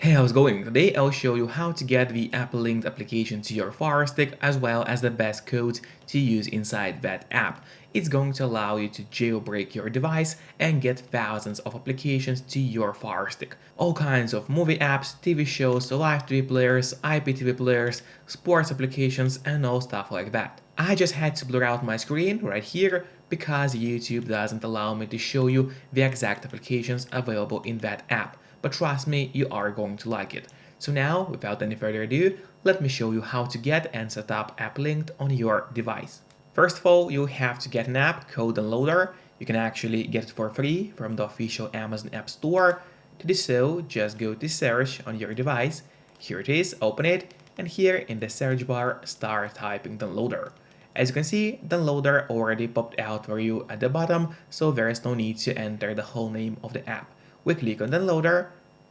Hey, how's it going? Today I'll show you how to get the Applinked application to your Firestick as well as the best codes to use inside that app. It's going to allow you to jailbreak your device and get thousands of applications to your Firestick. All kinds of movie apps, TV shows, live TV players, IPTV players, sports applications and all stuff like that. I just had to blur out my screen right here because YouTube doesn't allow me to show you the exact applications available in that app. But trust me, you are going to like it. So now, without any further ado, let me show you how to get and set up Applinked on your device. First of all, you have to get an app called Downloader. You can actually get it for free from the official Amazon App Store. To do so, just go to search on your device. Here it is, open it, and here in the search bar, start typing Downloader. As you can see, Downloader already popped out for you at the bottom, so there is no need to enter the whole name of the app. We click on Downloader,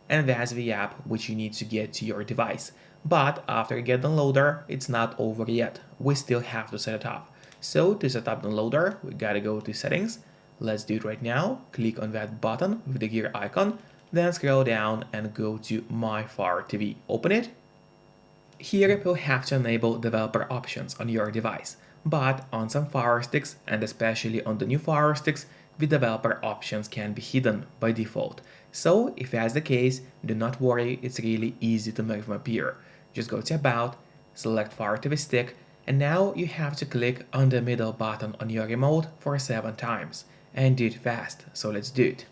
and that's the app which you need to get to your device. But after you get Downloader, it's not over yet. We still have to set it up. So to set up Downloader, we gotta go to Settings. Let's do it right now. Click on that button with the gear icon, then scroll down and go to My Fire TV. Open it. Here you'll have to enable developer options on your device, but on some Fire Sticks and especially on the new Fire Sticks, the developer options can be hidden by default. So if that's the case, do not worry, it's really easy to make them appear. Just go to About, select Fire TV Stick, and now you have to click on the middle button on your remote for 7 times, and do it fast, so let's do it.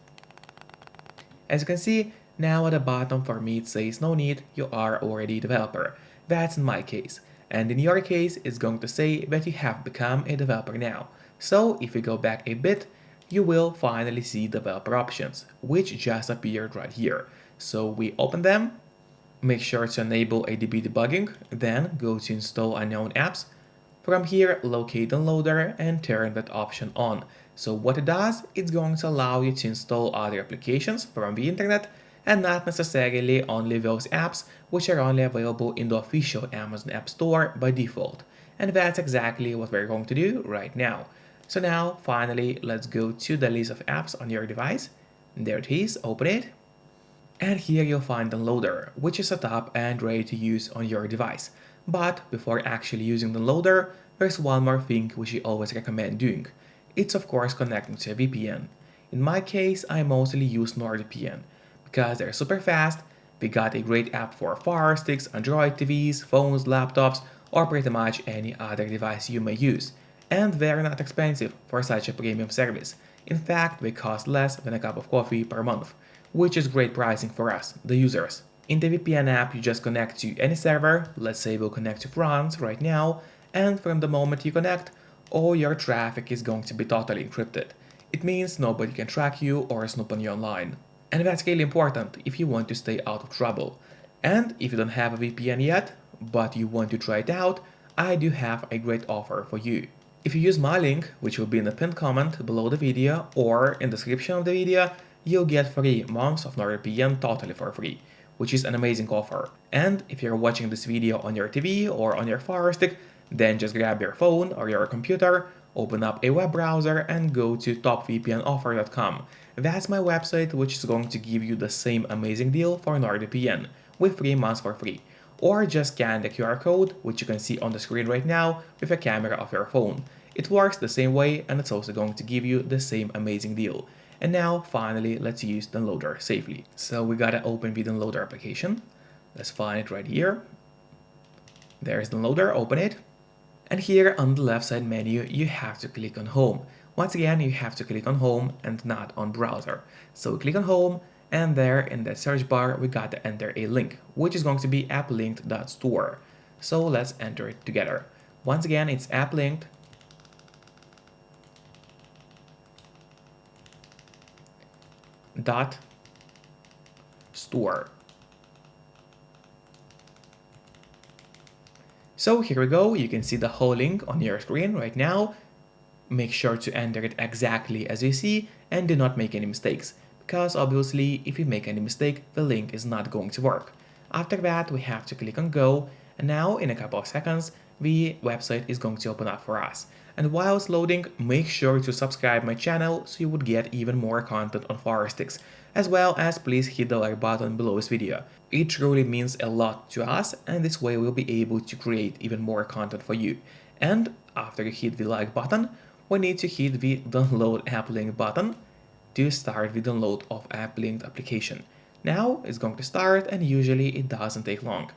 As you can see, now at the bottom for me it says no need, you are already a developer. That's in my case. And in your case, it's going to say that you have become a developer now. So if we go back a bit, you will finally see developer options, which just appeared right here. So we open them, make sure to enable ADB debugging, then go to install unknown apps. From here, locate Downloader and turn that option on. So what it does, it's going to allow you to install other applications from the internet and not necessarily only those apps which are only available in the official Amazon App Store by default. And that's exactly what we're going to do right now. So now, finally, let's go to the list of apps on your device. There it is, open it. And here you'll find Downloader, which is set up and ready to use on your device. But before actually using Downloader, there's one more thing which I always recommend doing. It's of course connecting to a VPN. In my case, I mostly use NordVPN because they're super fast. We got a great app for Fire Sticks, Android TVs, phones, laptops, or pretty much any other device you may use. And they're not expensive for such a premium service. In fact, they cost less than a cup of coffee per month, which is great pricing for us, the users. In the VPN app, you just connect to any server, let's say we'll connect to France right now, and from the moment you connect, all your traffic is going to be totally encrypted. It means nobody can track you or snoop on you online. And that's really important if you want to stay out of trouble. And if you don't have a VPN yet, but you want to try it out, I do have a great offer for you. If you use my link, which will be in the pinned comment below the video or in the description of the video, you'll get 3 months of NordVPN totally for free, which is an amazing offer. And if you're watching this video on your TV or on your Fire Stick, then just grab your phone or your computer, open up a web browser and go to topvpnoffer.com. That's my website which is going to give you the same amazing deal for NordVPN with 3 months for free. Or just scan the QR code, which you can see on the screen right now with a camera of your phone. It works the same way and it's also going to give you the same amazing deal. And now, finally, let's use Downloader safely. So we gotta open the Downloader application. Let's find it right here. There's Downloader, open it. And here on the left side menu, you have to click on Home. Once again, you have to click on Home and not on Browser. So click on Home, and there in that search bar, we got to enter a link, which is going to be applinked.store. So let's enter it together. Once again, it's applinked. .store. So here we go, you can see the whole link on your screen right now. Make sure to enter it exactly as you see and do not make any mistakes, because obviously if you make any mistake, the link is not going to work. After that, we have to click on Go, and now in a couple of seconds, the website is going to open up for us. And while it's loading, make sure to subscribe my channel so you would get even more content on Fire Sticks. as well as please hit the like button below this video. It truly means a lot to us, and this way we'll be able to create even more content for you. And after you hit the like button, we need to hit the download Applink button to start the download of Applinked application. Now it's going to start, and usually it doesn't take long.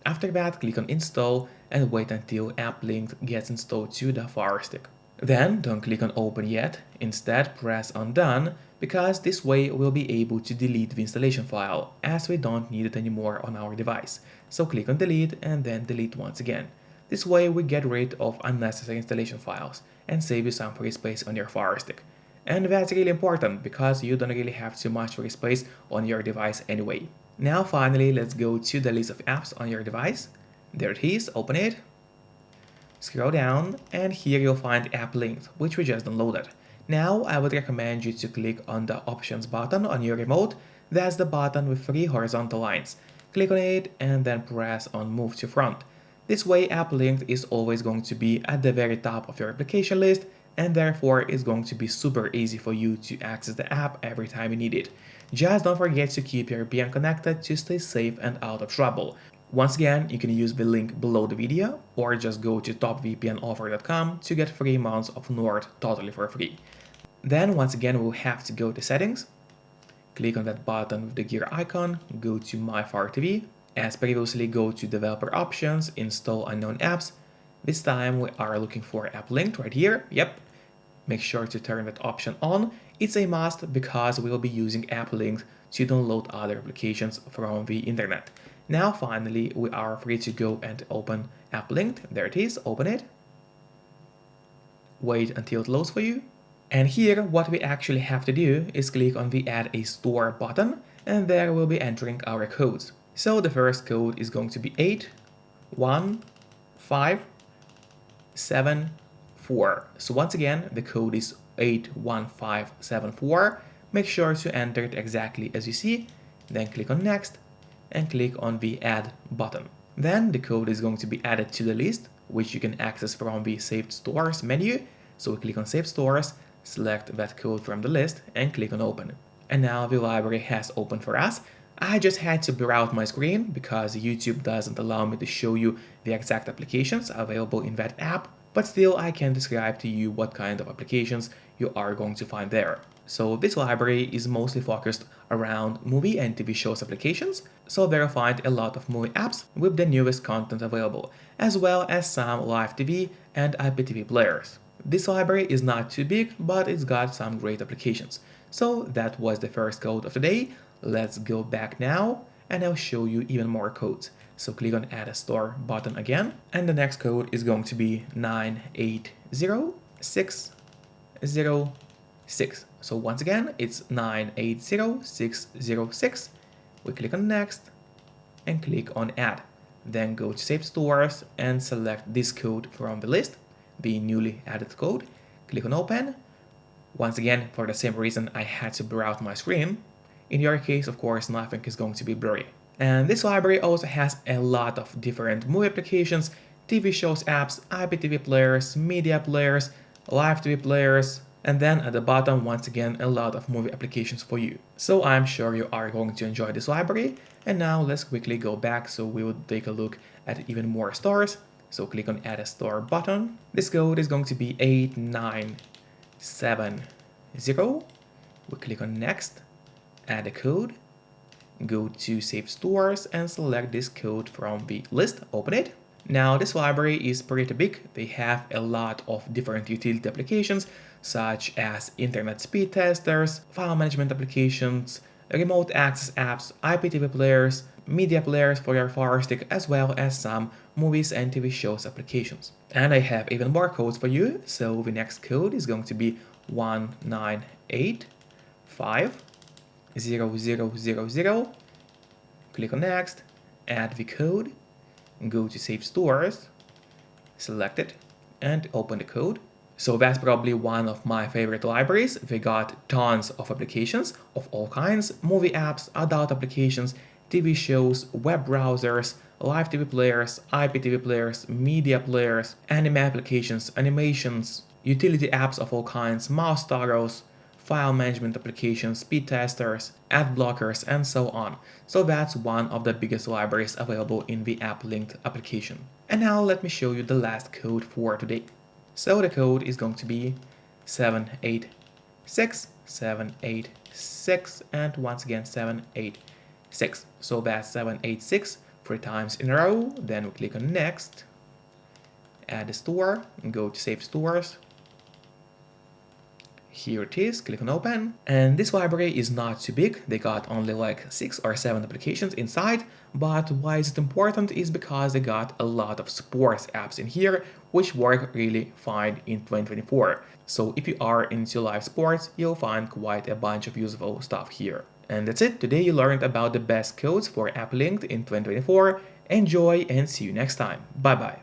After that, click on install and wait until Applinked gets installed to the Firestick. Then don't click on open yet, instead press on done, because this way we'll be able to delete the installation file as we don't need it anymore on our device. So click on delete and then delete once again. This way we get rid of unnecessary installation files and save you some free space on your Firestick. And that's really important because you don't really have too much free space on your device anyway. Now finally, let's go to the list of apps on your device. There it is, open it. Scroll down and here you'll find Applinked, which we just downloaded. Now I would recommend you to click on the options button on your remote. That's the button with 3 horizontal lines. Click on it and then press on move to front. This way Applinked is always going to be at the very top of your application list, and therefore it's going to be super easy for you to access the app every time you need it. Just don't forget to keep your VPN connected to stay safe and out of trouble. Once again, you can use the link below the video or just go to topvpnoffer.com to get 3 months of Nord totally for free. Then once again we'll have to go to settings, click on that button with the gear icon, go to My Fire TV, as previously go to developer options, install unknown apps. This time we are looking for Applinked right here, yep. Make sure to turn that option on. It's a must because we'll be using Applinked to download other applications from the internet. Now finally we are free to go and open Applinked. There it is, open it. Wait until it loads for you. And here what we actually have to do is click on the Add a Store button, and there we'll be entering our codes. So the first code is going to be 81574. So once again, the code is 81574. Make sure to enter it exactly as you see, then click on next and click on the add button. Then the code is going to be added to the list, which you can access from the saved stores menu. So we click on save stores, select that code from the list and click on open. And now the library has opened for us. I just had to blur out my screen because YouTube doesn't allow me to show you the exact applications available in that app, but still I can describe to you what kind of applications you are going to find there. So this library is mostly focused around movie and TV shows applications, so there you'll find a lot of movie apps with the newest content available, as well as some live TV and IPTV players. This library is not too big, but it's got some great applications. So that was the first code of the day. Let's go back now and I'll show you even more codes. So click on Add a Store button again, and the next code is going to be 980606. So once again, it's 980606. We click on Next and click on Add. Then go to Save Stores and select this code from the list, the newly added code. Click on Open. Once again, for the same reason I had to blur out my screen. In your case, of course, nothing is going to be blurry. And this library also has a lot of different movie applications, TV shows apps, IPTV players, media players, live TV players, and then at the bottom, once again, a lot of movie applications for you. So I'm sure you are going to enjoy this library. And now let's quickly go back so we will take a look at even more stores. So click on Add a Store button. This code is going to be 8970. We click on Next. Add a code, go to Save Stores and select this code from the list, open it. Now this library is pretty big. They have a lot of different utility applications such as internet speed testers, file management applications, remote access apps, IPTV players, media players for your Firestick, as well as some movies and TV shows applications. And I have even more codes for you. So the next code is going to be 1985. 0000. Click on Next, add the code, go to Save Stores, select it, and open the code. So that's probably one of my favorite libraries. They got tons of applications of all kinds, movie apps, adult applications, TV shows, web browsers, live TV players, IPTV players, media players, anime applications, animations, utility apps of all kinds, mouse toggles, file management applications, speed testers, ad blockers, and so on. So that's one of the biggest libraries available in the Applinked application. And now let me show you the last code for today. So the code is going to be 786, 786, and once again 786. So that's 786 3 times in a row. Then we click on next, add a store, and go to save stores. Here it is, click on open. And this library is not too big, they got only like 6 or 7 applications inside, but why is it important is because they got a lot of sports apps in here, which work really fine in 2024. So if you are into live sports, you'll find quite a bunch of useful stuff here. And that's it, today you learned about the best codes for Applinked in 2024. Enjoy and see you next time. Bye bye.